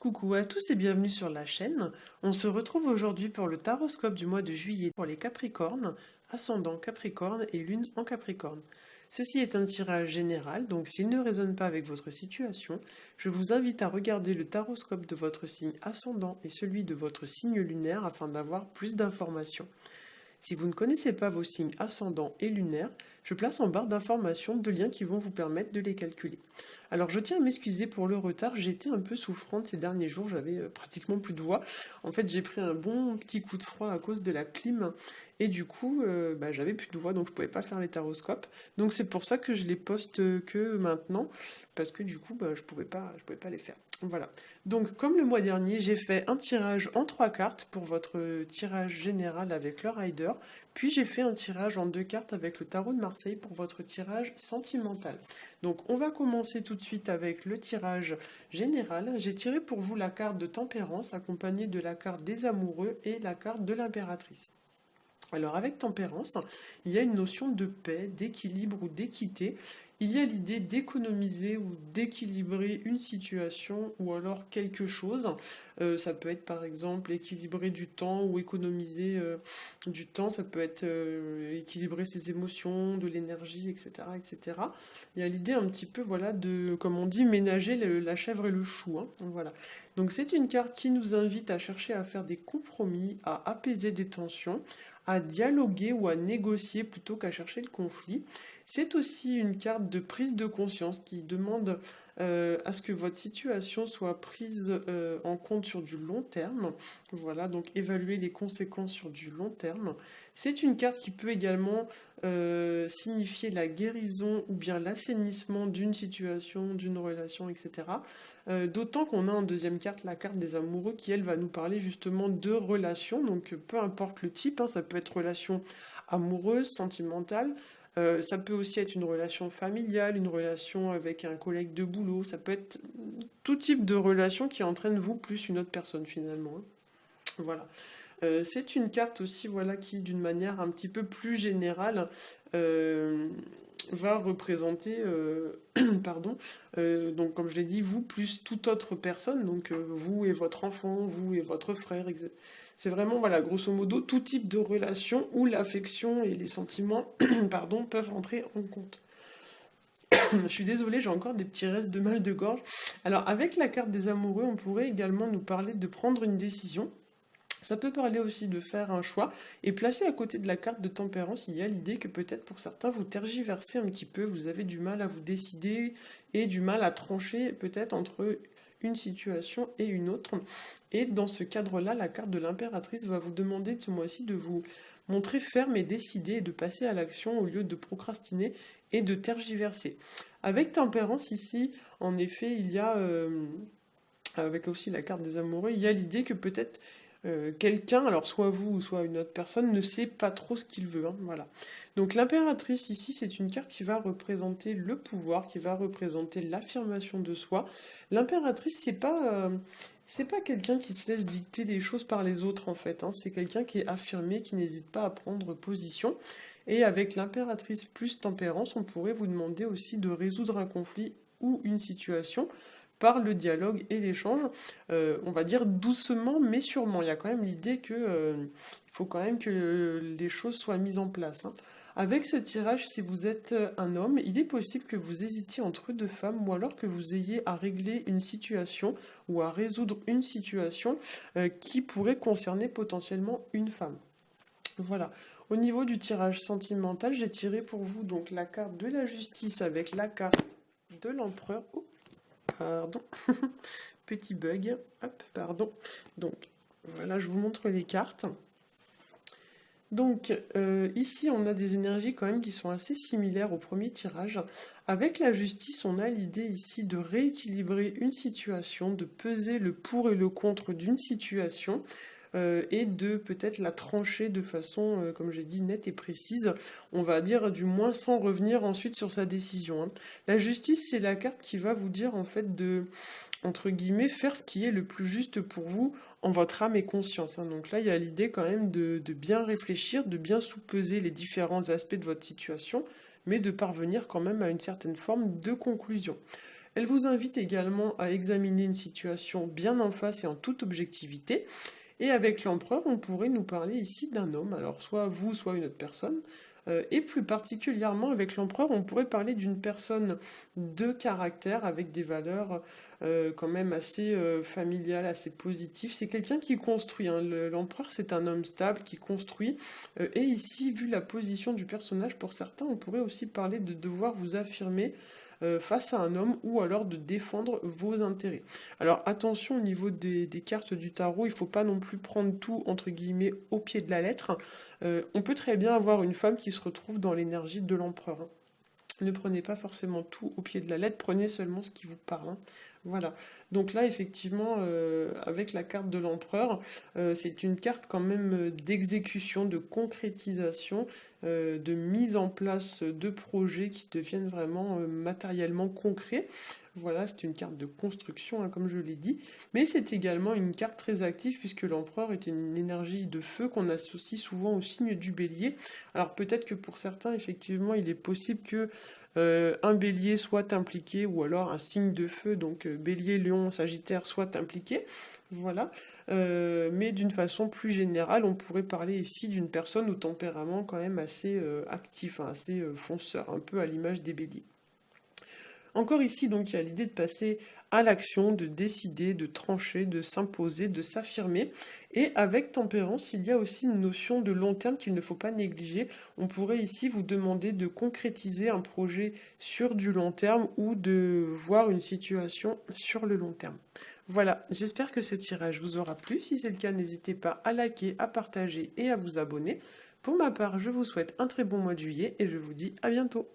Coucou à tous et bienvenue sur la chaîne. On se retrouve aujourd'hui pour le taroscope du mois de juillet pour les Capricornes, ascendant Capricorne et lune en Capricorne. Ceci est un tirage général, donc s'il ne résonne pas avec votre situation, je vous invite à regarder le taroscope de votre signe ascendant et celui de votre signe lunaire afin d'avoir plus d'informations. Si vous ne connaissez pas vos signes ascendants et lunaires, je place en barre d'informations deux liens qui vont vous permettre de les calculer. Alors je tiens à m'excuser pour le retard, j'étais un peu souffrante ces derniers jours, j'avais pratiquement plus de voix. En fait j'ai pris un bon petit coup de froid à cause de la clim et du coup j'avais plus de voix donc je pouvais pas faire les taroscopes. Donc c'est pour ça que je les poste que maintenant parce que du coup je pouvais pas les faire. Voilà. Donc comme le mois dernier j'ai fait un tirage en 3 cartes pour votre tirage général avec le rider, puis j'ai fait un tirage en 2 cartes avec le tarot de Marseille pour votre tirage sentimental. Donc on va commencer tout de suite avec le tirage général. J'ai tiré pour vous la carte de Tempérance accompagnée de la carte des amoureux et la carte de l'impératrice. Alors avec Tempérance, il y a une notion de paix, d'équilibre ou d'équité. Il y a l'idée d'économiser ou d'équilibrer une situation ou alors quelque chose. Ça peut être par exemple équilibrer du temps ou économiser du temps. Ça peut être équilibrer ses émotions, de l'énergie, etc., etc. Il y a l'idée un petit peu, voilà, de, comme on dit, ménager la chèvre et le chou, hein. Voilà. Donc c'est une carte qui nous invite à chercher à faire des compromis, à apaiser des tensions, à dialoguer ou à négocier plutôt qu'à chercher le conflit. C'est aussi une carte de prise de conscience qui demande à ce que votre situation soit prise en compte sur du long terme. Voilà, donc évaluer les conséquences sur du long terme. C'est une carte qui peut également signifier la guérison ou bien l'assainissement d'une situation, d'une relation, etc. D'autant qu'on a en deuxième carte la carte des amoureux qui, elle, va nous parler justement de relations. Donc peu importe le type, hein, ça peut être relation amoureuse, sentimentale. Ça peut aussi être une relation familiale, une relation avec un collègue de boulot. Ça peut être tout type de relation qui entraîne vous plus une autre personne finalement, hein. Voilà. C'est une carte aussi, voilà, qui d'une manière un petit peu plus générale euh, va représenter, pardon, donc comme je l'ai dit, vous plus toute autre personne, donc vous et votre enfant, vous et votre frère, c'est vraiment, voilà, grosso modo, tout type de relation où l'affection et les sentiments, pardon, peuvent entrer en compte. Je suis désolée, j'ai encore des petits restes de mal de gorge. Alors, avec la carte des amoureux, on pourrait également nous parler de prendre une décision. Ça peut parler aussi de faire un choix, et placer à côté de la carte de tempérance, il y a l'idée que peut-être pour certains vous tergiversez un petit peu, vous avez du mal à vous décider et du mal à trancher peut-être entre une situation et une autre. Et dans ce cadre-là, la carte de l'impératrice va vous demander ce mois-ci de vous montrer ferme et décidé et de passer à l'action au lieu de procrastiner et de tergiverser. Avec tempérance ici, en effet, il y a, avec aussi la carte des amoureux, il y a l'idée que peut-être quelqu'un, alors soit vous ou soit une autre personne, ne sait pas trop ce qu'il veut, hein, voilà. Donc l'impératrice ici, c'est une carte qui va représenter le pouvoir, qui va représenter l'affirmation de soi. L'impératrice, c'est pas quelqu'un qui se laisse dicter les choses par les autres en fait, hein. C'est quelqu'un qui est affirmé, qui n'hésite pas à prendre position. Et avec l'impératrice plus tempérance, on pourrait vous demander aussi de résoudre un conflit ou une situation par le dialogue et l'échange, on va dire doucement mais sûrement. Il y a quand même l'idée que il faut quand même que les choses soient mises en place, hein. Avec ce tirage, si vous êtes un homme, il est possible que vous hésitiez entre deux femmes ou alors que vous ayez à régler une situation ou à résoudre une situation qui pourrait concerner potentiellement une femme. Voilà. Au niveau du tirage sentimental, j'ai tiré pour vous donc la carte de la justice avec la carte de l'empereur. Oh, pardon. Petit bug. Hop, pardon. Donc, voilà, je vous montre les cartes. Donc, ici, on a des énergies quand même qui sont assez similaires au premier tirage. Avec la justice, on a l'idée ici de rééquilibrer une situation, de peser le pour et le contre d'une situation, et de peut-être la trancher de façon, comme j'ai dit, nette et précise. On va dire du moins sans revenir ensuite sur sa décision, hein. La justice, c'est la carte qui va vous dire en fait de, entre guillemets, faire ce qui est le plus juste pour vous en votre âme et conscience, hein. Donc là, il y a l'idée quand même de bien réfléchir, de bien sous-peser les différents aspects de votre situation, mais de parvenir quand même à une certaine forme de conclusion. Elle vous invite également à examiner une situation bien en face et en toute objectivité. Et avec l'empereur, on pourrait nous parler ici d'un homme, alors soit vous, soit une autre personne. Et plus particulièrement avec l'empereur, on pourrait parler d'une personne de caractère avec des valeurs quand même assez familiales, assez positives. C'est quelqu'un qui construit, hein. L'empereur, c'est un homme stable qui construit. Et ici, vu la position du personnage, pour certains, on pourrait aussi parler de devoir vous affirmer face à un homme ou alors de défendre vos intérêts. Alors attention au niveau des cartes du tarot, il ne faut pas non plus prendre tout entre guillemets au pied de la lettre. On peut très bien avoir une femme qui se retrouve dans l'énergie de l'empereur, hein. Ne prenez pas forcément tout au pied de la lettre, prenez seulement ce qui vous parle, hein. Voilà. Donc là, effectivement, avec la carte de l'empereur, c'est une carte quand même d'exécution, de concrétisation, de mise en place de projets qui deviennent vraiment matériellement concrets. Voilà, c'est une carte de construction, hein, comme je l'ai dit, mais c'est également une carte très active puisque l'empereur est une énergie de feu qu'on associe souvent au signe du bélier. Alors peut-être que pour certains, effectivement, il est possible que un bélier soit impliqué ou alors un signe de feu, donc bélier, lion, sagittaire, soit impliqué. Voilà. Mais d'une façon plus générale, on pourrait parler ici d'une personne au tempérament quand même assez actif, hein, assez fonceur, un peu à l'image des béliers. Encore ici, donc, il y a l'idée de passer à l'action, de décider, de trancher, de s'imposer, de s'affirmer. Et avec tempérance, il y a aussi une notion de long terme qu'il ne faut pas négliger. On pourrait ici vous demander de concrétiser un projet sur du long terme ou de voir une situation sur le long terme. Voilà, j'espère que ce tirage vous aura plu. Si c'est le cas, n'hésitez pas à liker, à partager et à vous abonner. Pour ma part, je vous souhaite un très bon mois de juillet et je vous dis à bientôt.